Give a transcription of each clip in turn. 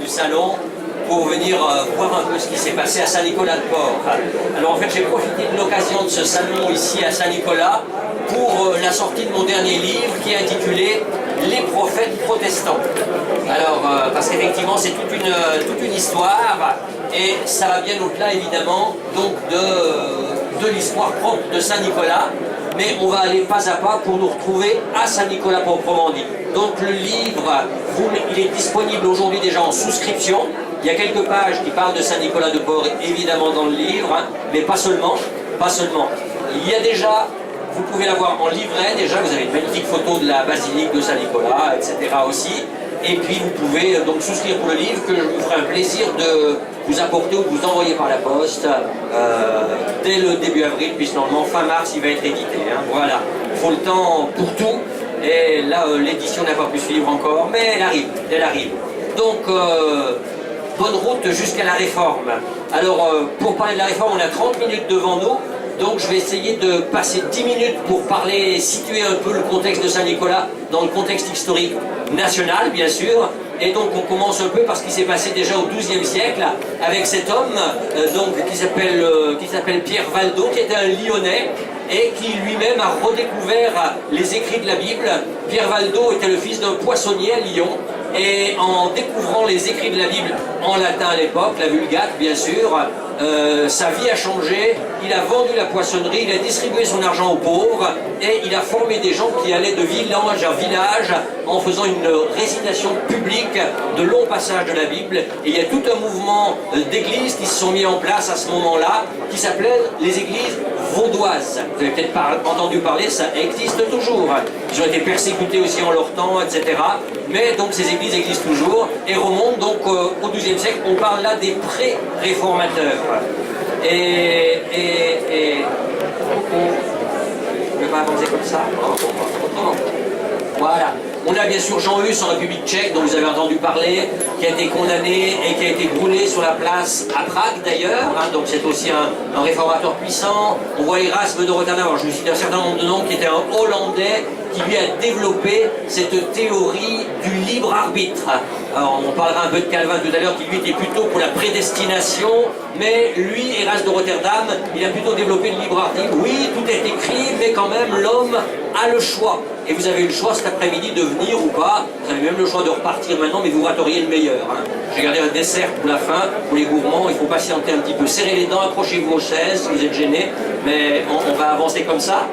salon pour venir voir un peu ce qui s'est passé à Saint-Nicolas-de-Port. Alors en fait, j'ai profité de l'occasion de ce salon ici à Saint-Nicolas pour la sortie de mon dernier livre qui est intitulé « Les prophètes protestants ». Alors, parce qu'effectivement, c'est toute une histoire et ça va bien au-delà, évidemment, donc de l'histoire propre de Saint-Nicolas. Mais on va aller pas à pas pour nous retrouver à Saint-Nicolas proprement dit. Donc le livre, il est disponible aujourd'hui déjà en souscription. Il y a quelques pages qui parlent de Saint-Nicolas-de-Port, évidemment dans le livre, hein, mais pas seulement. Il y a déjà, vous pouvez l'avoir en livret, déjà vous avez une magnifique photo de la basilique de Saint-Nicolas, etc. aussi. Et puis vous pouvez donc souscrire pour le livre que je vous ferai un plaisir de vous apporter ou de vous envoyer par la poste dès le début avril, puisque normalement fin mars il va être édité. Hein, voilà, il faut le temps pour tout. Et là l'édition n'a pas pu suivre encore, mais elle arrive. Donc bonne route jusqu'à la Réforme. Alors pour parler de la Réforme, on a 30 minutes devant nous. Donc je vais essayer de passer 10 minutes pour parler, situer un peu le contexte de Saint-Nicolas dans le contexte historique national, bien sûr. Et donc on commence un peu par ce qui s'est passé déjà au XIIe siècle avec cet homme qui s'appelle Pierre Valdo, qui était un Lyonnais et qui lui-même a redécouvert les écrits de la Bible. Pierre Valdo était le fils d'un poissonnier à Lyon. Et en découvrant les écrits de la Bible en latin à l'époque, la Vulgate bien sûr, sa vie a changé, il a vendu la poissonnerie, il a distribué son argent aux pauvres et il a formé des gens qui allaient de village en village en faisant une récitation publique de longs passages de la Bible. Et il y a tout un mouvement d'églises qui se sont mis en place à ce moment-là qui s'appelait les églises vaudoises. Vous avez peut-être entendu parler, ça existe toujours. Ils ont été persécutés aussi en leur temps, etc. Mais donc ces églises existent toujours et remontent donc au XIIe siècle. On parle là des pré-réformateurs. Et on ne peut pas avancer comme ça. Voilà. On a bien sûr Jean Hus en République tchèque, dont vous avez entendu parler, qui a été condamné et qui a été brûlé sur la place à Prague d'ailleurs. Hein, donc c'est aussi un réformateur puissant. On voit Erasme de Rotterdam, alors je vous cite un certain nombre de noms, qui était un Hollandais qui lui a développé cette théorie du libre arbitre. Alors on parlera un peu de Calvin tout à l'heure, qui lui était plutôt pour la prédestination, mais lui, Erasme de Rotterdam, il a plutôt développé le libre arbitre. Oui, tout est écrit, mais quand même l'homme a le choix. Et vous avez eu le choix cet après-midi de venir ou pas. Vous avez même le choix de repartir maintenant, mais vous rateriez le meilleur. Hein. J'ai gardé un dessert pour la fin, pour les gourmands. Il faut patienter un petit peu. Serrez les dents, accrochez-vous aux chaises si vous êtes gênés. Mais on va avancer comme ça.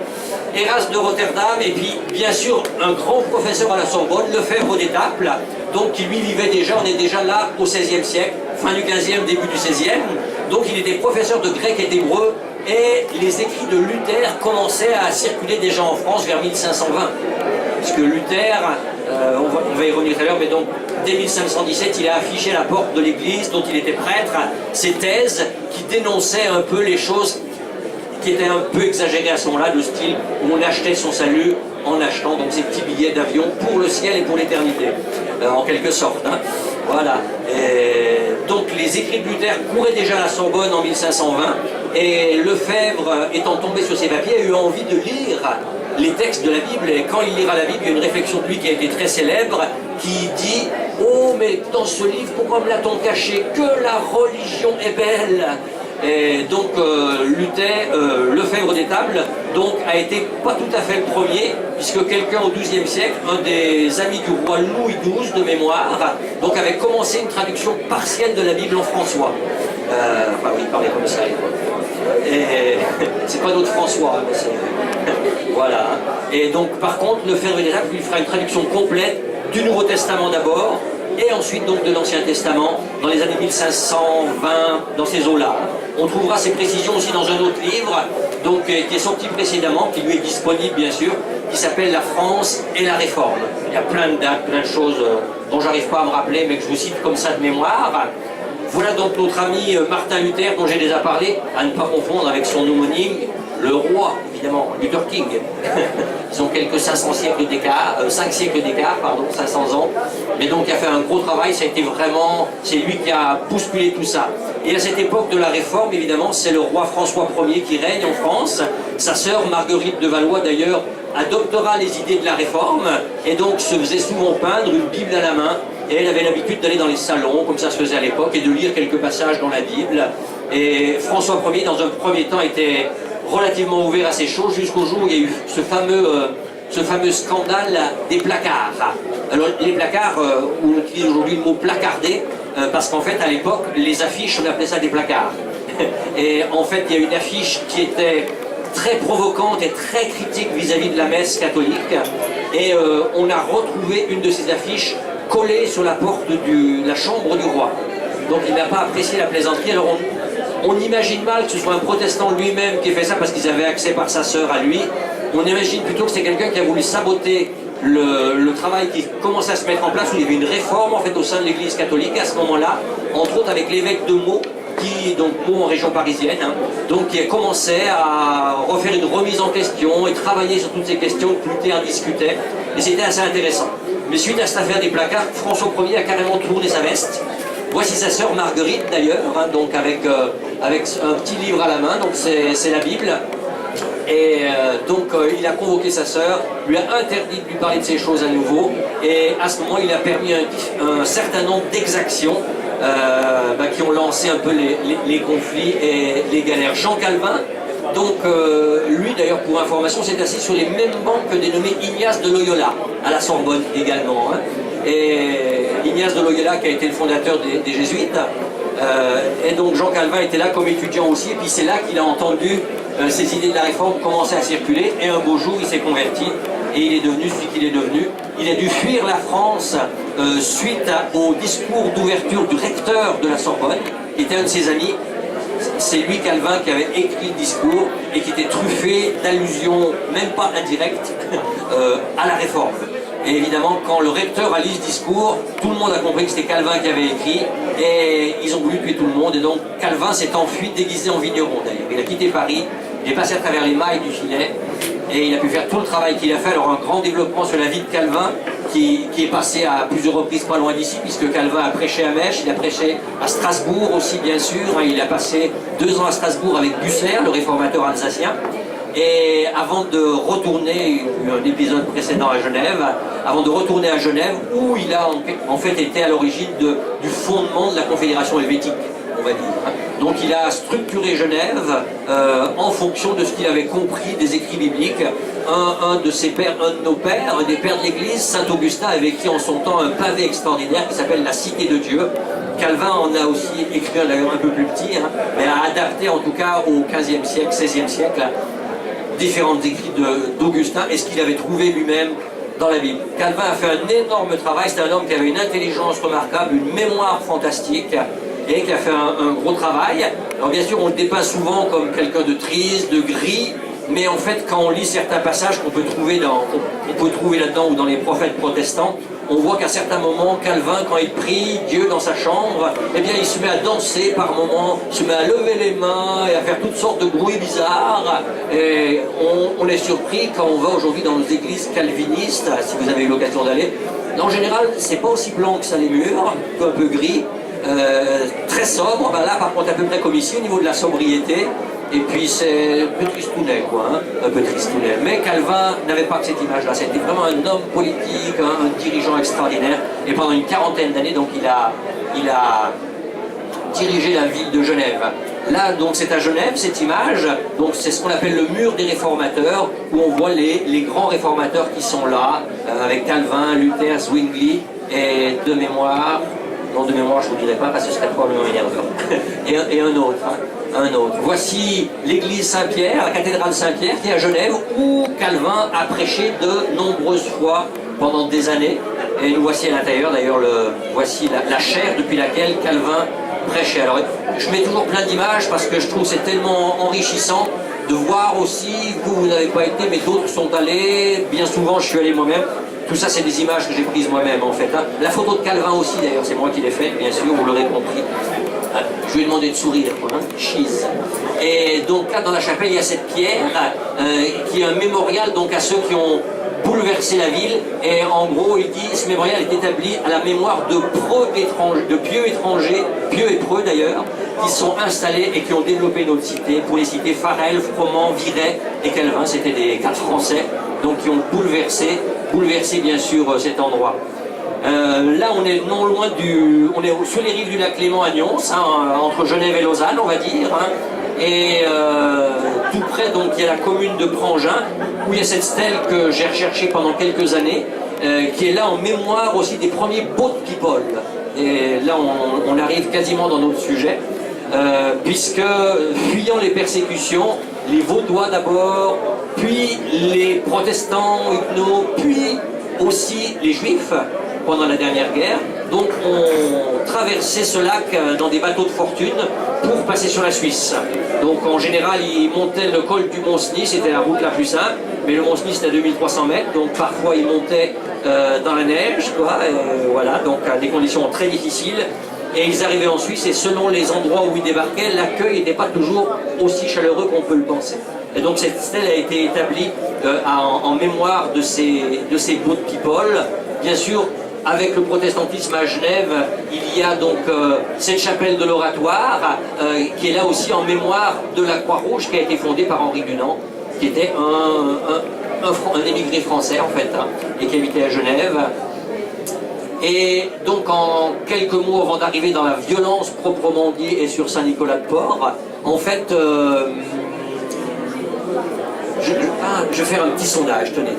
Erasme de Rotterdam, et puis bien sûr un grand professeur à la Sorbonne, Lefebvre d'Étaples, donc qui lui vivait déjà, on est déjà là au XVIe siècle, fin du XVe, début du XVIe. Donc il était professeur de grec et d'hébreu. Et les écrits de Luther commençaient à circuler déjà en France vers 1520. Puisque Luther, on va y revenir tout à l'heure, mais donc dès 1517, il a affiché à la porte de l'église dont il était prêtre ses thèses qui dénonçaient un peu les choses qui étaient un peu exagérées à ce moment-là, de style où on achetait son salut en achetant donc ces petits billets d'avion pour le ciel et pour l'éternité, en quelque sorte. Hein. Voilà. Et donc les écrits de Luther couraient déjà à la Sorbonne en 1520 et Lefebvre, étant tombé sur ses papiers, a eu envie de lire les textes de la Bible. Et quand il lira la Bible, il y a une réflexion de lui qui a été très célèbre qui dit « Oh, mais dans ce livre, pourquoi me l'a-t-on caché? Que la religion est belle !» Et donc Lefebvre d'Étaples donc a été pas tout à fait le premier, puisque quelqu'un au XIIe siècle, un des amis du roi Louis XII de mémoire, donc avait commencé une traduction partielle de la Bible en François. Enfin oui, il parlait comme ça. Et c'est pas notre François, mais c'est... voilà. Et donc par contre, Lefebvre d'Étaples lui fera une traduction complète du Nouveau Testament d'abord, et ensuite donc de l'Ancien Testament dans les années 1520, dans ces eaux-là. On trouvera ces précisions aussi dans un autre livre, donc, qui est sorti précédemment, qui lui est disponible bien sûr, qui s'appelle La France et la Réforme. Il y a plein de dates, plein de choses dont j'arrive pas à me rappeler, mais que je vous cite comme ça de mémoire. Voilà donc notre ami Martin Luther, dont j'ai déjà parlé, à ne pas confondre avec son homonyme, le roi, évidemment, Luther King. Ils ont quelques 500 siècles d'écart, 5 siècles d'écart, pardon, 500 ans. Mais donc il a fait un gros travail, ça a été vraiment, c'est lui qui a bousculé tout ça. Et à cette époque de la Réforme, évidemment, c'est le roi François Ier qui règne en France. Sa sœur Marguerite de Valois, d'ailleurs, adoptera les idées de la Réforme, et donc se faisait souvent peindre une Bible à la main, Et elle avait l'habitude d'aller dans les salons, comme ça se faisait à l'époque, et de lire quelques passages dans la Bible. Et François Ier, dans un premier temps, était relativement ouvert à ces choses, jusqu'au jour où il y a eu ce fameux scandale des placards. Alors les placards, on utilise aujourd'hui le mot placardé, parce qu'en fait à l'époque, les affiches, on appelait ça des placards. Et en fait, il y a une affiche qui était très provocante et très critique vis-à-vis de la messe catholique. Et on a retrouvé une de ces affiches collée sur la porte de la chambre du roi. Donc il n'a pas apprécié la plaisanterie. Alors on imagine mal que ce soit un protestant lui-même qui ait fait ça parce qu'ils avaient accès par sa sœur à lui. On imagine plutôt que c'est quelqu'un qui a voulu saboter le travail qui commençait à se mettre en place, où il y avait une réforme en fait au sein de l'église catholique à ce moment-là, entre autres avec l'évêque de Meaux, donc Meaux en région parisienne, donc qui a commencé à refaire une remise en question et travailler sur toutes ces questions que Luther discutait, et c'était assez intéressant. Mais suite à cette affaire des placards, François Ier a carrément tourné sa veste. Voici sa sœur Marguerite d'ailleurs, donc avec un petit livre à la main, donc c'est la Bible. Et donc il a convoqué sa sœur, lui a interdit de lui parler de ces choses à nouveau, et à ce moment il a permis un certain nombre d'exactions qui ont lancé un peu les conflits et les galères. Jean Calvin, donc lui d'ailleurs pour information, s'est assis sur les mêmes bancs que dénommé Ignace de Loyola, à la Sorbonne également. Et Ignace de Loyola qui a été le fondateur des Jésuites, et donc Jean Calvin était là comme étudiant aussi, et puis c'est là qu'il a entendu ces idées de la réforme commencer à circuler, et un beau jour il s'est converti, et il est devenu celui qu'il est devenu. Il a dû fuir la France suite au discours d'ouverture du recteur de la Sorbonne, qui était un de ses amis. C'est lui, Calvin, qui avait écrit le discours, et qui était truffé d'allusions, même pas indirectes, à la réforme. Et évidemment, quand le recteur a lu ce discours, tout le monde a compris que c'était Calvin qui avait écrit, et ils ont voulu tuer tout le monde, et donc Calvin s'est enfui déguisé en vigneron d'ailleurs. Il a quitté Paris, il est passé à travers les mailles du filet, et il a pu faire tout le travail qu'il a fait. Alors un grand développement sur la vie de Calvin, qui est passé à plusieurs reprises pas loin d'ici, puisque Calvin a prêché à Mèche, il a prêché à Strasbourg aussi bien sûr, il a passé 2 ans à Strasbourg avec Bucer, le réformateur alsacien. Et avant de retourner, un épisode précédent à Genève, avant de retourner à Genève, où il a en fait été à l'origine du fondement de la Confédération helvétique, on va dire. Donc il a structuré Genève en fonction de ce qu'il avait compris des écrits bibliques. Un de ses pères, un de nos pères, un des pères de l'Église, Saint Augustin, avait écrit en son temps un pavé extraordinaire qui s'appelle La Cité de Dieu. Calvin en a aussi écrit un peu plus petit, mais a adapté en tout cas au XVe siècle, XVIe siècle, différents écrits d'Augustin et ce qu'il avait trouvé lui-même dans la Bible. Calvin a fait un énorme travail, c'est un homme qui avait une intelligence remarquable, une mémoire fantastique, et qui a fait un gros travail. Alors bien sûr, on le dépeint souvent comme quelqu'un de triste, de gris, mais en fait, quand on lit certains passages qu'on peut trouver là-dedans ou dans les prophètes protestants, on voit qu'à certains moments, Calvin, quand il prie Dieu dans sa chambre, eh bien, il se met à danser par moments, se met à lever les mains et à faire toutes sortes de bruits bizarres. Et on est surpris quand on va aujourd'hui dans nos églises calvinistes, si vous avez eu l'occasion d'aller. En général, c'est pas aussi blanc que ça les murs, un peu gris, très sobre. Ben là, par contre, à peu près comme ici, au niveau de la sobriété. Et puis c'est un peu tristounet, quoi, un peu tristounet. Mais Calvin n'avait pas que cette image-là. C'était vraiment un homme politique, un dirigeant extraordinaire. Et pendant une quarantaine d'années, donc il a dirigé la ville de Genève. Là, donc c'est à Genève, cette image. Donc c'est ce qu'on appelle le mur des réformateurs, où on voit les grands réformateurs qui sont là, avec Calvin, Luther, Zwingli, et de mémoire, non de mémoire je ne vous dirai pas parce que ce serait probablement énervant, et un autre. Un autre. Voici l'église Saint-Pierre, la cathédrale Saint-Pierre qui est à Genève, où Calvin a prêché de nombreuses fois pendant des années. Et nous voici à l'intérieur, d'ailleurs, voici la chaire depuis laquelle Calvin prêchait. Alors, je mets toujours plein d'images parce que je trouve que c'est tellement enrichissant de voir aussi, vous n'avez pas été, mais d'autres sont allés. Bien souvent, je suis allé moi-même. Tout ça, c'est des images que j'ai prises moi-même, en fait. La photo de Calvin aussi, d'ailleurs, c'est moi qui l'ai faite, bien sûr, vous l'aurez compris. Je lui ai demandé de sourire, quoi, cheese. Et donc là, dans la chapelle, il y a cette pierre qui est un mémorial donc à ceux qui ont bouleversé la ville. Et en gros, il dit, ce mémorial est établi à la mémoire de pieux étrangers, pieux et preux d'ailleurs, qui sont installés et qui ont développé notre cité. Pour les citer Farel, Froment, Viret et Calvin, c'était des 4 Français, donc qui ont bouleversé bien sûr cet endroit. Là, on est non loin on est sur les rives du lac Léman à Nyons, hein, entre Genève et Lausanne, on va dire. Hein. Et tout près, donc, il y a la commune de Prangin, où il y a cette stèle que j'ai recherchée pendant quelques années, qui est là en mémoire aussi des premiers boat people. Et là, on arrive quasiment dans notre sujet, puisque, fuyant les persécutions, les Vaudois d'abord, puis les protestants huguenots, puis aussi les Juifs, pendant la dernière guerre, donc on traversait ce lac dans des bateaux de fortune pour passer sur la Suisse. Donc en général, ils montaient le col du Mont-Cenis, c'était la route la plus simple, mais le Mont-Cenis c'était à 2300 mètres, donc parfois ils montaient dans la neige, quoi, voilà, donc à des conditions très difficiles. Et ils arrivaient en Suisse, et selon les endroits où ils débarquaient, l'accueil n'était pas toujours aussi chaleureux qu'on peut le penser. Et donc cette stèle a été établie en mémoire de ces boat people. Bien sûr, avec le protestantisme à Genève, il y a donc cette chapelle de l'Oratoire, qui est là aussi en mémoire de la Croix-Rouge, qui a été fondée par Henri Dunant, qui était un émigré français en fait, hein, et qui habitait à Genève. Et donc en quelques mots avant d'arriver dans la violence proprement dit et sur Saint-Nicolas-de-Port, en fait, je vais faire un petit sondage, tenez.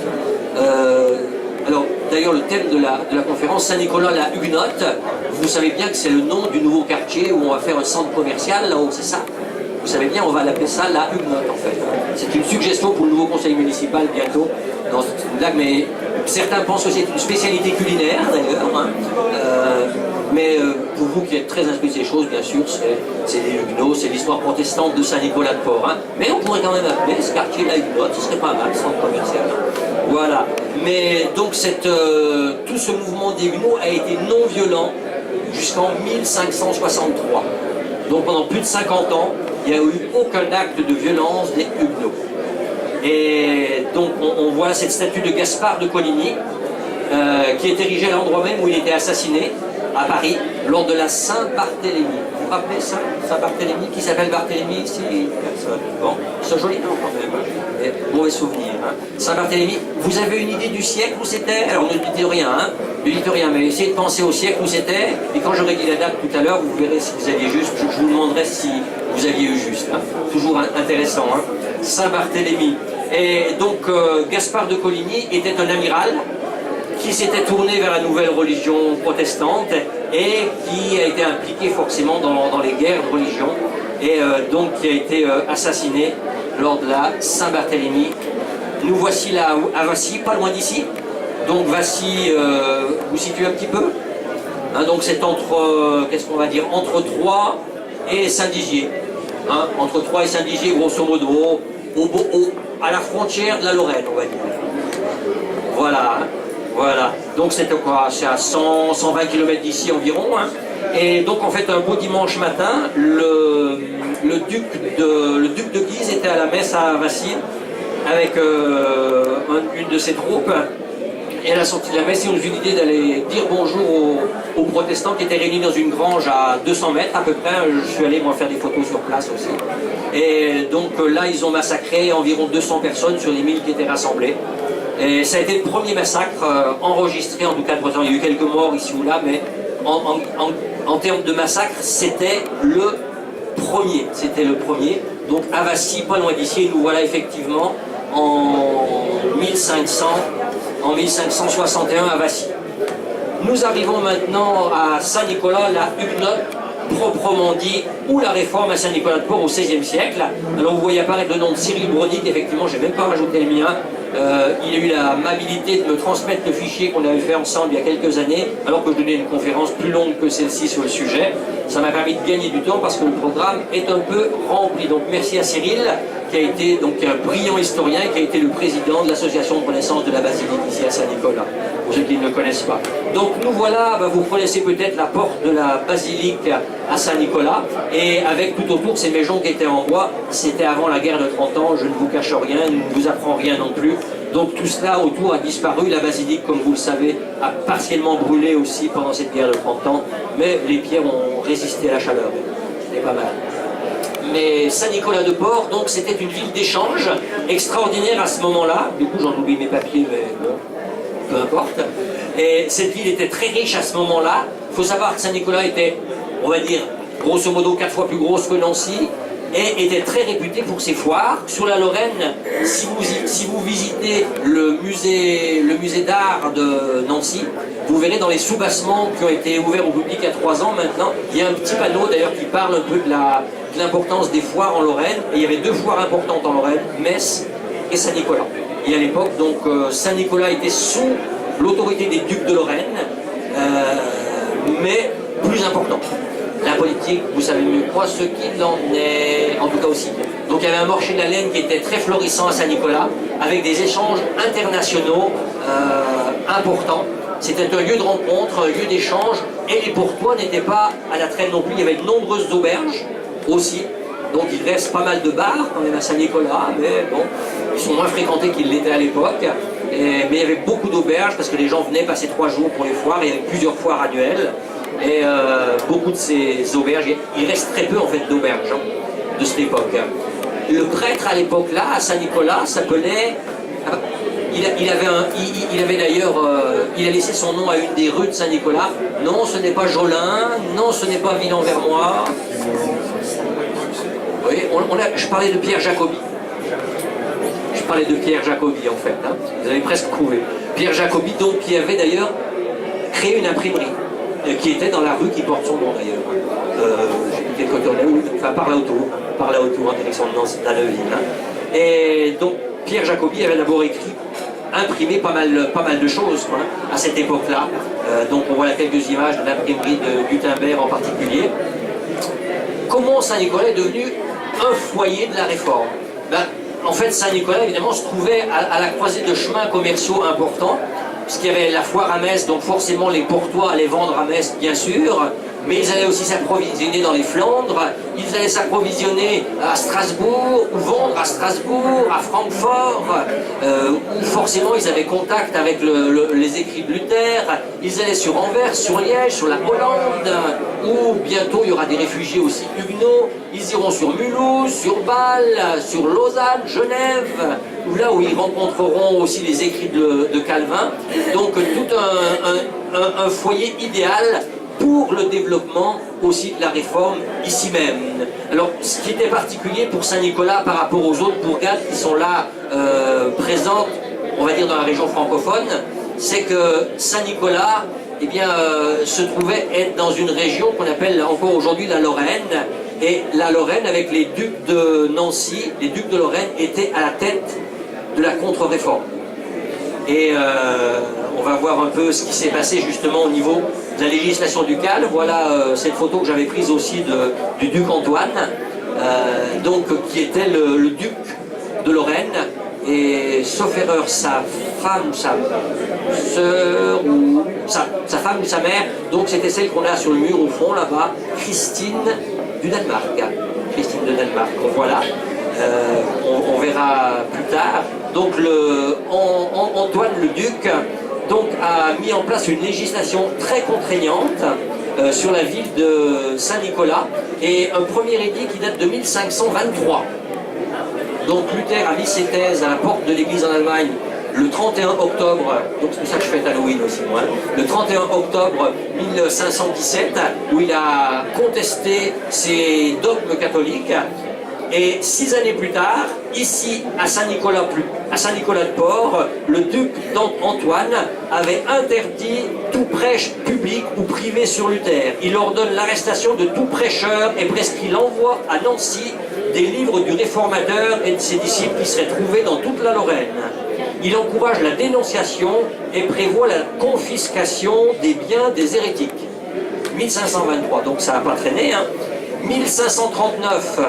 Alors d'ailleurs le thème de la conférence, Saint-Nicolas la Huguenote, vous savez bien que c'est le nom du nouveau quartier où on va faire un centre commercial là-haut, c'est ça? Vous savez bien, on va l'appeler ça la Huguenote en fait. C'est une suggestion pour le nouveau conseil municipal bientôt. Non, c'est une blague, mais certains pensent que c'est une spécialité culinaire d'ailleurs. Hein. Mais pour vous qui êtes très inspirés de ces choses, bien sûr, c'est les Huguenots, c'est l'histoire protestante de Saint-Nicolas-de-Port. Hein. Mais on pourrait quand même appeler ce quartier la Huguenote, ce serait pas mal, centre commercial. Voilà. Mais donc tout ce mouvement des Huguenots a été non violent jusqu'en 1563. Donc pendant plus de 50 ans, il n'y a eu aucun acte de violence des Huguenots. Et donc on voit cette statue de Gaspard de Coligny, qui est érigée à l'endroit même où il était assassiné, à Paris, lors de la Saint-Barthélemy. Vous vous rappelez ça, Saint-Barthélemy? Qui s'appelle Barthélemy ici? Personne. Bon, c'est joli nom quand même, mais mauvais souvenir. Hein. Saint-Barthélemy, vous avez une idée du siècle où c'était? Alors ne dites rien, hein, ne dites rien, mais essayez de penser au siècle où c'était, et quand j'aurai dit la date tout à l'heure, vous verrez si vous aviez juste, je vous demanderai si vous aviez eu juste. Hein. Toujours intéressant, hein. Saint-Barthélemy. Et donc Gaspard de Coligny était un amiral qui s'était tourné vers la nouvelle religion protestante et qui a été impliqué forcément dans les guerres de religion et donc qui a été assassiné lors de la Saint-Barthélemy. Nous voici là à Vassy, pas loin d'ici. Donc Vassy, vous situez un petit peu, hein, donc c'est entre, qu'est-ce qu'on va dire, entre Troyes et Saint-Dizier. Hein, entre Troyes et Saint-Dizier, grosso modo, à la frontière de la Lorraine, on va dire. Voilà. Hein. Voilà, donc c'était quoi? C'est à 120 km d'ici environ. Hein. Et donc en fait un beau dimanche matin, le duc de Guise était à la messe à Vassy avec une de ses troupes. Et à la sortie de la messe, ils ont eu l'idée d'aller dire bonjour aux protestants qui étaient réunis dans une grange à 200 mètres à peu près. Je suis allé moi faire des photos sur place aussi. Et donc là, ils ont massacré environ 200 personnes sur les 1000 qui étaient rassemblées. Et ça a été le premier massacre enregistré, en tout cas de Bretagne. Il y a eu quelques morts ici ou là, mais en termes de massacre, c'était le premier. C'était le premier. Donc à Vassy, pas loin d'ici, nous voilà effectivement en 1561 à Vassy. Nous arrivons maintenant à Saint-Nicolas, la Huguenote, proprement dit, ou la réforme à Saint-Nicolas-de-Port au XVIe siècle. Alors vous voyez apparaître le nom de Cyril Bronick, effectivement, je n'ai même pas rajouté le mien. Il a eu l'amabilité de me transmettre le fichier qu'on avait fait ensemble il y a quelques années, alors que je donnais une conférence plus longue que celle-ci sur le sujet. Ça m'a permis de gagner du temps parce que le programme est un peu rempli. Donc merci à Cyril, qui a été donc un brillant historien, qui a été le président de l'association de renaissance de la basilique ici à Saint-Nicolas, pour ceux qui ne le connaissent pas. Donc nous voilà, vous connaissez peut-être la porte de la basilique à Saint-Nicolas, et avec tout autour ces maisons qui étaient en bois. C'était avant la guerre de 30 ans, je ne vous cache rien, je ne vous apprends rien non plus. Donc tout cela autour a disparu. La basilique, comme vous le savez, a partiellement brûlé aussi pendant cette guerre de 30 ans, mais les pierres ont résisté à la chaleur. C'était pas mal. Mais Saint-Nicolas-de-Port, donc c'était une ville d'échange extraordinaire à ce moment-là. Du coup j'en oublie mes papiers, mais bon, peu importe. Et cette ville était très riche à ce moment-là. Il faut savoir que Saint-Nicolas était, on va dire, grosso modo 4 fois plus grosse que Nancy, et était très réputé pour ses foires. Sur la Lorraine, si vous visitez le musée d'art de Nancy, vous verrez dans les sous-bassements qui ont été ouverts au public il y a 3 ans maintenant, il y a un petit panneau d'ailleurs qui parle un peu de l'importance des foires en Lorraine. Et il y avait 2 foires importantes en Lorraine, Metz et Saint-Nicolas. Et à l'époque, donc, Saint-Nicolas était sous l'autorité des ducs de Lorraine, mais plus important. La politique, vous savez mieux que moi ce qu'il en est, en tout cas aussi. Donc il y avait un marché de la laine qui était très florissant à Saint-Nicolas, avec des échanges internationaux importants. C'était un lieu de rencontre, un lieu d'échange, et les Portois n'étaient pas à la traîne non plus. Il y avait de nombreuses auberges aussi. Donc il reste pas mal de bars quand même à Saint-Nicolas, mais bon, ils sont moins fréquentés qu'ils l'étaient à l'époque. Mais il y avait beaucoup d'auberges parce que les gens venaient passer 3 jours pour les foires. Il y avait plusieurs foires annuelles. Et beaucoup de ces auberges, il reste très peu en fait d'auberges de cette époque. Le prêtre à l'époque là, à Saint-Nicolas, s'appelait... Il avait d'ailleurs, il a laissé son nom à une des rues de Saint-Nicolas. Non, ce n'est pas Jolin, non, ce n'est pas Villan-Vermois. Oui, je parlais de Pierre Jacobi. Je parlais de Pierre Jacobi en fait, hein. Vous avez presque trouvé. Pierre Jacobi, donc, qui avait d'ailleurs créé une imprimerie, qui était dans la rue qui porte son nom d'ailleurs. J'ai plus quel côté on est où, enfin par là autour, en direction de Nancy, d'Anneville. Hein. Et donc Pierre Jacobi avait d'abord imprimé pas mal de choses quoi, à cette époque-là. Donc on voit là quelques images de l'imprimerie de Gutenberg en particulier. Comment Saint-Nicolas est devenu un foyer de la Réforme? En fait, Saint-Nicolas, évidemment, se trouvait à la croisée de chemins commerciaux importants, parce qu'il y avait la foire à Metz, donc forcément les Portois allaient vendre à Metz, bien sûr, mais ils allaient aussi s'approvisionner dans les Flandres, ils allaient s'approvisionner à Strasbourg, ou vendre à Strasbourg, à Francfort, où forcément ils avaient contact avec les écrits de Luther, ils allaient sur Anvers, sur Liège, sur la Hollande, où bientôt il y aura des réfugiés aussi huguenots, ils iront sur Mulhouse, sur Bâle, sur Lausanne, Genève, là où ils rencontreront aussi les écrits de Calvin, donc tout un foyer idéal pour le développement aussi de la Réforme ici même. Alors, ce qui était particulier pour Saint-Nicolas par rapport aux autres bourgades qui sont là présentes, on va dire dans la région francophone, c'est que Saint-Nicolas eh bien, se trouvait être dans une région qu'on appelle encore aujourd'hui la Lorraine, et la Lorraine avec les ducs de Nancy, les ducs de Lorraine étaient à la tête de la contre-réforme. Et on va voir un peu ce qui s'est passé justement au niveau de la législation ducale. Voilà cette photo que j'avais prise aussi du duc Antoine, donc qui était le duc de Lorraine, et sauf erreur, sa femme, sa sœur, ou sa femme ou sa mère, donc c'était celle qu'on a sur le mur au fond là-bas, Christine du Danemark. Christine de Danemark, donc voilà. On verra plus tard. Donc Antoine le duc donc, a mis en place une législation très contraignante sur la ville de Saint-Nicolas, et un premier édit qui date de 1523. Donc Luther a mis ses thèses à la porte de l'église en Allemagne le 31 octobre, donc c'est pour ça que je fête Halloween aussi moi, le 31 octobre 1517, où il a contesté ces dogmes catholiques. Et 6 années plus tard, ici à Saint-Nicolas de Port, le duc Antoine avait interdit tout prêche public ou privé sur Luther. Il ordonne l'arrestation de tout prêcheur et prescrit l'envoi à Nancy des livres du réformateur et de ses disciples qui seraient trouvés dans toute la Lorraine. Il encourage la dénonciation et prévoit la confiscation des biens des hérétiques. 1523, donc ça n'a pas traîné. 1539,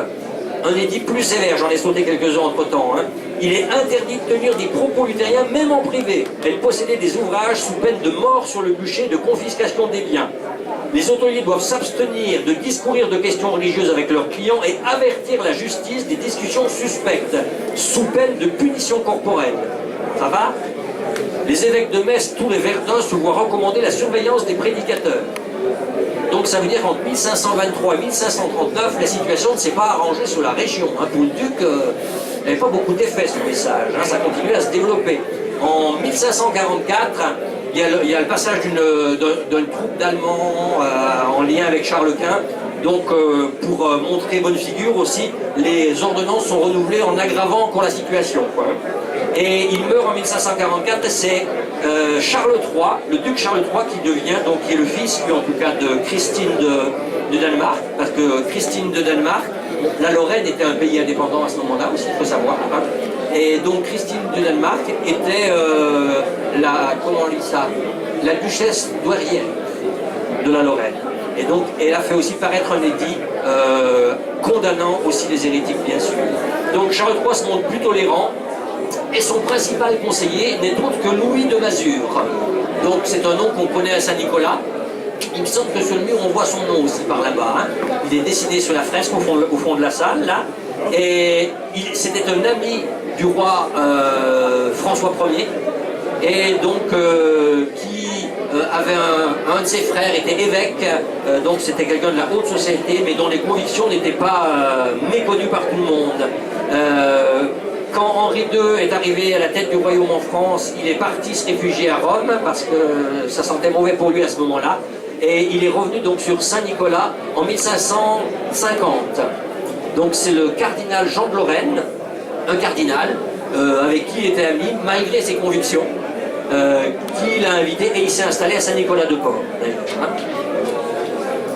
un édit plus sévère, j'en ai sauté quelques-uns entre-temps. Il est interdit de tenir des propos luthériens, même en privé, et de posséder des ouvrages sous peine de mort sur le bûcher, de confiscation des biens. Les hôteliers doivent s'abstenir de discourir de questions religieuses avec leurs clients et avertir la justice des discussions suspectes, sous peine de punition corporelle. Ça va? Les évêques de Metz, tous les Verdun, se voient recommander la surveillance des prédicateurs. Donc ça veut dire qu'entre 1523 et 1539, la situation ne s'est pas arrangée sur la région. Pour le duc, il n'y avait pas beaucoup d'effet ce message, ça continuait à se développer. En 1544, il il y a le passage d'une troupe d'Allemands en lien avec Charles Quint. Donc pour montrer bonne figure aussi, les ordonnances sont renouvelées en aggravant encore la situation, quoi. Et il meurt en 1544, c'est Charles III, le duc Charles III qui devient, donc qui est le fils, en tout cas, de Christine de Danemark, parce que Christine de Danemark, la Lorraine était un pays indépendant à ce moment-là aussi, il faut savoir. Hein. Et donc Christine de Danemark était comment on dit ça, la duchesse douairière de la Lorraine. Et donc elle a fait aussi paraître un édit condamnant aussi les hérétiques, bien sûr. Donc Charles III se montre plus tolérant. Et son principal conseiller n'est autre que Louis de Masure. Donc c'est un nom qu'on connaît à Saint-Nicolas. Il me semble que sur le mur on voit son nom aussi par là-bas. Hein. Il est dessiné sur la fresque au fond de la salle, là. Et c'était un ami du roi François Ier. Et donc qui avait un de ses frères était évêque, donc c'était quelqu'un de la haute société, mais dont les convictions n'étaient pas méconnues par tout le monde. Quand Henri II est arrivé à la tête du royaume en France, il est parti se réfugier à Rome parce que ça sentait mauvais pour lui à ce moment-là. Et il est revenu donc sur Saint-Nicolas en 1550. Donc c'est le cardinal Jean de Lorraine, un cardinal avec qui il était ami malgré ses convictions, qui l'a invité et il s'est installé à Saint-Nicolas-de-Port.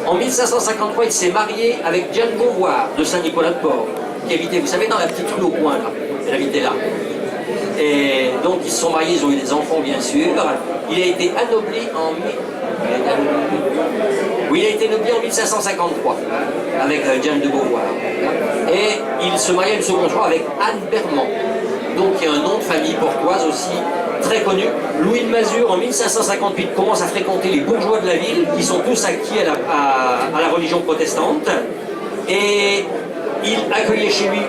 En 1553, il s'est marié avec Jeanne Beauvoir de Saint-Nicolas-de-Port, qui habitait, vous savez, dans la petite rue au coin là. Elle habitait là. Et donc ils se sont mariés, ils ont eu des enfants bien sûr. Il a été anobli en... Oui, il a été anobli en 1553 avec Jeanne de Beauvoir. Et il se mariait une seconde fois avec Anne Bermond. Donc il y a un nom de famille portoise aussi très connu. Louis de Masure en 1558 commence à fréquenter les bourgeois de la ville qui sont tous acquis à la religion protestante. Et il accueillait chez lui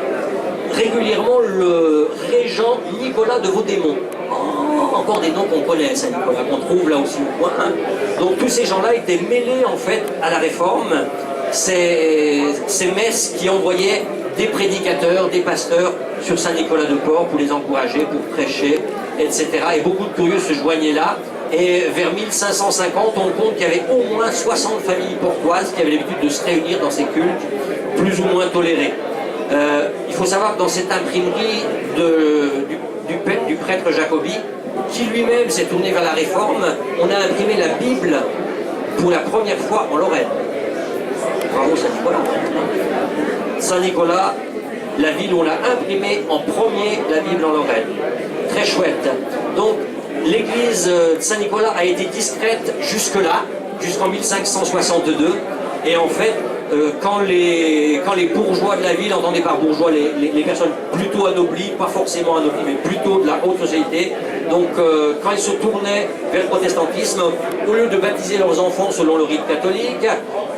régulièrement le régent Nicolas de Vaudémont. Oh, encore des noms qu'on connaît, ça, Nicolas, qu'on trouve là aussi au coin. Donc tous ces gens-là étaient mêlés en fait à la réforme. Ces messes qui envoyaient des prédicateurs, des pasteurs sur Saint-Nicolas-de-Port pour les encourager, pour prêcher, etc. Et beaucoup de curieux se joignaient là. Et vers 1550, on compte qu'il y avait au moins 60 familles portoises qui avaient l'habitude de se réunir dans ces cultes, plus ou moins tolérés. Il faut savoir que dans cette imprimerie du prêtre Jacobi, qui lui-même s'est tourné vers la réforme, on a imprimé la Bible pour la première fois en Lorraine. Bravo Saint-Nicolas. Saint-Nicolas, la ville où on a imprimé en premier la Bible en Lorraine. Très chouette. Donc l'église de Saint-Nicolas a été discrète jusque-là, jusqu'en 1562, et en fait, quand les bourgeois de la ville, entendaient par bourgeois les personnes plutôt anoblies, pas forcément anoblies, mais plutôt de la haute société, donc quand ils se tournaient vers le protestantisme, au lieu de baptiser leurs enfants selon le rite catholique,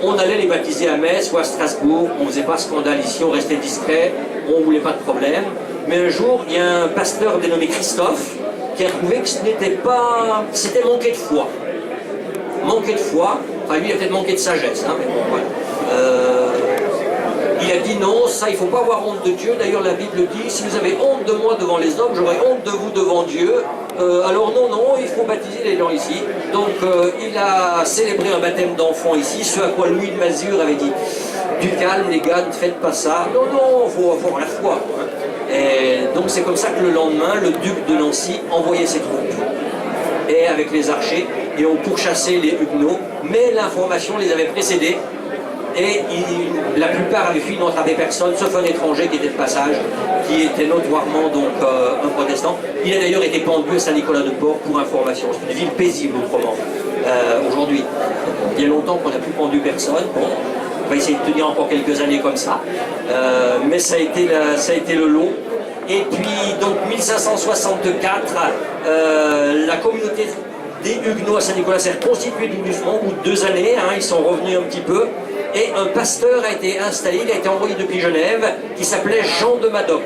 on allait les baptiser à Metz ou à Strasbourg, on ne faisait pas scandale ici, on restait discret, on ne voulait pas de problème. Mais un jour, il y a un pasteur dénommé Christophe qui a trouvé que ce n'était pas... c'était manquer de foi. Manquer de foi, enfin lui il a peut-être manqué de sagesse, hein, mais bon, voilà. Il a dit non, ça il ne faut pas avoir honte de Dieu. D'ailleurs la Bible dit, si vous avez honte de moi devant les hommes, j'aurai honte de vous devant Dieu. Alors non, il faut baptiser les gens ici. Donc il a célébré un baptême d'enfants ici, ce à quoi Louis de Masure avait dit, du calme les gars, ne faites pas ça. Non, il faut avoir la foi. Et donc c'est comme ça que le lendemain, le duc de Nancy envoyait ses troupes. Et avec les archers, et ont pourchassé les Huguenots, mais l'information les avait précédés. Et la plupart avaient fui, n'entravaient personne, sauf un étranger qui était de passage, qui était notoirement donc un protestant. Il a d'ailleurs été pendu à Saint-Nicolas-de-Port pour information. C'est une ville paisible autrement, aujourd'hui. Il y a longtemps qu'on n'a plus pendu personne. Bon, on va essayer de tenir encore quelques années comme ça. Mais ça a été le lot. Et puis, donc, 1564, la communauté des Huguenots à Saint-Nicolas s'est reconstituée tout doucement, au bout de 2 années, hein, ils sont revenus un petit peu. Et un pasteur a été installé, il a été envoyé depuis Genève, qui s'appelait Jean de Madoc,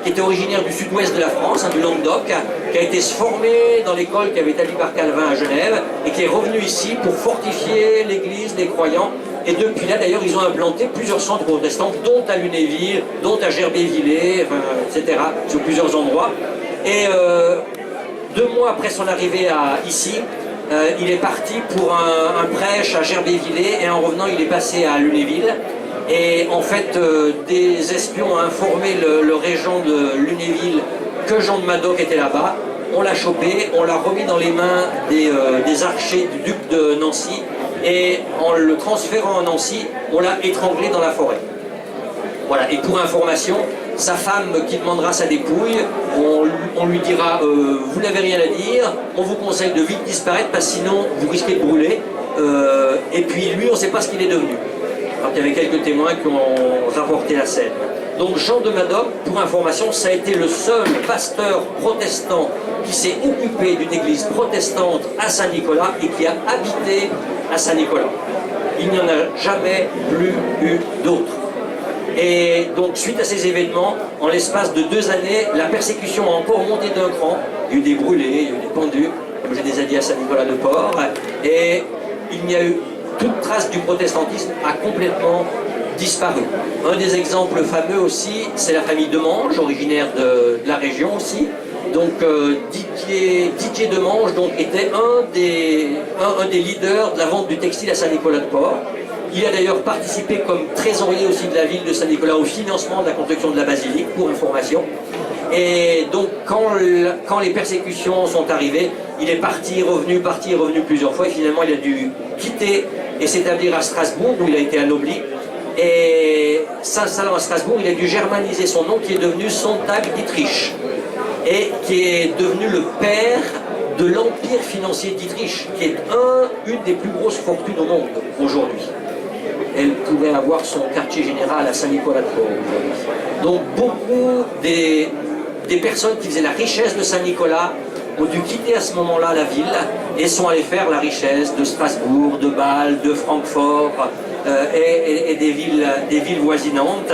qui était originaire du sud-ouest de la France, hein, du Languedoc, qui a été formé dans l'école qui avait été établie par Calvin à Genève, et qui est revenu ici pour fortifier l'église des croyants. Et depuis là, d'ailleurs, ils ont implanté plusieurs centres protestants, dont à Lunéville, dont à Gerbet-Villers, etc., sur plusieurs endroits. Et 2 mois après son arrivée ici, il est parti pour un prêche à Gerbévillers et en revenant il est passé à Lunéville. Et en fait, des espions ont informé le régent de Lunéville que Jean de Madoc était là-bas. On l'a chopé, on l'a remis dans les mains des archers du duc de Nancy et en le transférant à Nancy, on l'a étranglé dans la forêt. Voilà, et pour information, sa femme qui demandera sa dépouille, on lui dira vous n'avez rien à dire, on vous conseille de vite disparaître parce que sinon vous risquez de brûler. Et puis lui, on ne sait pas ce qu'il est devenu. Alors qu'il y avait quelques témoins qui ont rapporté la scène. Donc Jean de Madoc, pour information, ça a été le seul pasteur protestant qui s'est occupé d'une église protestante à Saint-Nicolas et qui a habité à Saint-Nicolas. Il n'y en a jamais plus eu d'autres. Et donc suite à ces événements, en l'espace de 2 années, la persécution a encore monté d'un cran. Il y a eu des brûlés, il y a eu des pendus, comme j'ai déjà dit à Saint-Nicolas-de-Port, et il n'y a eu toute trace du protestantisme a complètement disparu. Un des exemples fameux aussi, c'est la famille Demange, originaire de la région aussi. Donc Didier Demange donc, était un des leaders de la vente du textile à Saint-Nicolas-de-Port. Il a d'ailleurs participé comme trésorier aussi de la ville de Saint-Nicolas au financement de la construction de la basilique, pour information. Et donc quand les persécutions sont arrivées, il est parti, revenu plusieurs fois et finalement il a dû quitter et s'établir à Strasbourg où il a été anobli. Et s'installant à Strasbourg, il a dû germaniser son nom qui est devenu Sontag Dietrich et qui est devenu le père de l'empire financier Dietrich, qui est une des plus grosses fortunes au monde aujourd'hui. Elle pourrait avoir son quartier général à Saint-Nicolas-de-Port aujourd'hui. Donc beaucoup des personnes qui faisaient la richesse de Saint-Nicolas ont dû quitter à ce moment-là la ville et sont allés faire la richesse de Strasbourg, de Bâle, de Francfort et des villes voisinantes.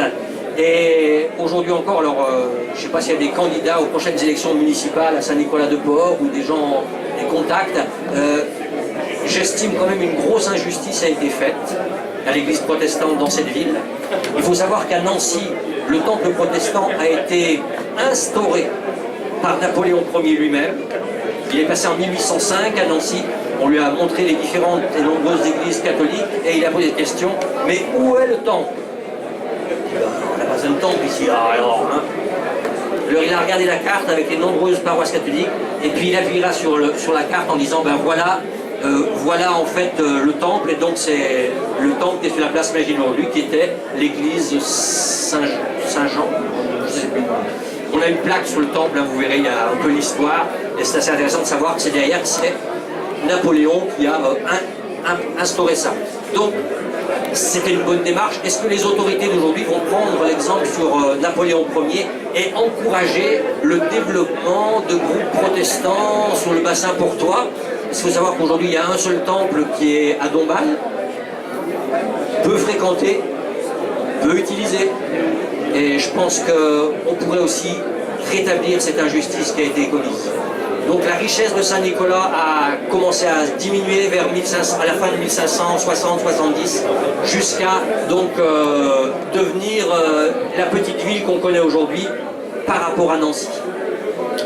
Et aujourd'hui encore, alors je ne sais pas s'il y a des candidats aux prochaines élections municipales à Saint-Nicolas-de-Port ou des gens, des contacts, j'estime quand même une grosse injustice a été faite à l'église protestante dans cette ville. Il faut savoir qu'à Nancy, le temple protestant a été instauré par Napoléon Ier lui-même. Il est passé en 1805 à Nancy. On lui a montré les différentes et nombreuses églises catholiques et il a posé des questions. Mais où est le temple? On n'a pas un temple ici. Alors, il a regardé la carte avec les nombreuses paroisses catholiques et puis il appuiera sur la carte en disant ben voilà, voilà en fait le temple, et donc c'est le temple qui est sur la place Maginot aujourd'hui, qui était l'église Saint-Jean. Je sais plus. On a une plaque sur le temple, hein, vous verrez, il y a un peu l'histoire, et c'est assez intéressant de savoir que c'est derrière, c'est Napoléon qui a instauré ça. Donc, c'était une bonne démarche. Est-ce que les autorités d'aujourd'hui vont prendre l'exemple sur Napoléon Ier et encourager le développement de groupes protestants sur le bassin portois? Il faut savoir qu'aujourd'hui, il y a un seul temple qui est à Dombasle, peu fréquenté, peu utilisé. Et je pense qu'on pourrait aussi rétablir cette injustice qui a été commise. Donc la richesse de Saint-Nicolas a commencé à diminuer vers 1500, à la fin de 1560-70, jusqu'à donc devenir la petite ville qu'on connaît aujourd'hui par rapport à Nancy.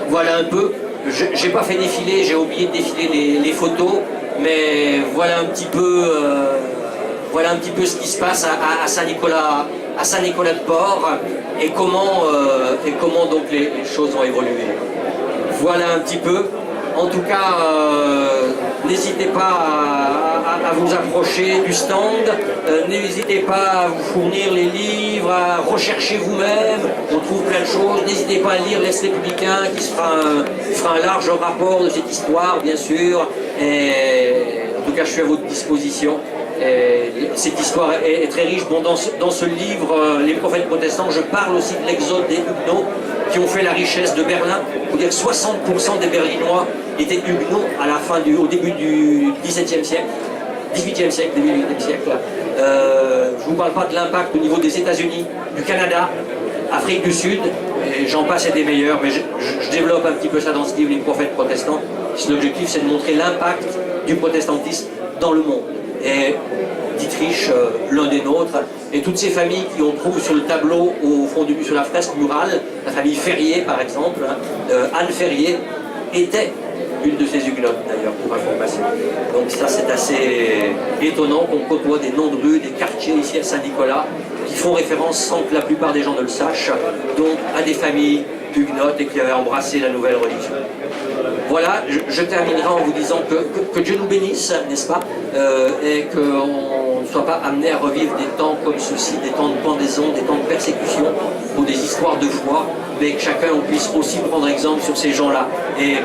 Voilà un peu. Je n'ai pas fait défiler, j'ai oublié de défiler les photos, mais voilà un petit peu ce qui se passe à Saint-Nicolas-de-Port et comment donc les choses ont évolué. Voilà un petit peu. En tout cas, n'hésitez pas à vous approcher du stand, n'hésitez pas à vous fournir les livres, à rechercher vous-même, on trouve plein de choses. N'hésitez pas à lire l'Est républicain qui fera un large rapport de cette histoire, bien sûr. Et, en tout cas, je suis à votre disposition. Et cette histoire est très riche. Bon, dans ce livre, Les prophètes protestants, je parle aussi de l'exode des Huguenots qui ont fait la richesse de Berlin. Il faut dire que 60% des Berlinois étaient Huguenots au début du XVIIe siècle, début du XVIIIe siècle. Je ne vous parle pas de l'impact au niveau des États-Unis, du Canada, Afrique du Sud, et j'en passe et des meilleurs, mais je développe un petit peu ça dans ce livre, Les prophètes protestants. L'objectif, c'est de montrer l'impact du protestantisme dans le monde. Et Dietrich, l'un des nôtres, et toutes ces familles qui on trouve sur le tableau au fond sur la fresque murale, la famille Ferrier par exemple, Anne Ferrier, était une de ces huguenotes d'ailleurs, pour information. Donc ça c'est assez étonnant qu'on côtoie des noms de rues, des quartiers ici à Saint-Nicolas, qui font référence sans que la plupart des gens ne le sachent, donc à des familles huguenotes et qui avaient embrassé la nouvelle religion. Voilà, je terminerai en vous disant que Dieu nous bénisse, n'est-ce pas, et qu'on ne soit pas amené à revivre des temps comme ceci, des temps de pendaison, des temps de persécution, ou des histoires de foi, mais que chacun puisse aussi prendre exemple sur ces gens-là. Et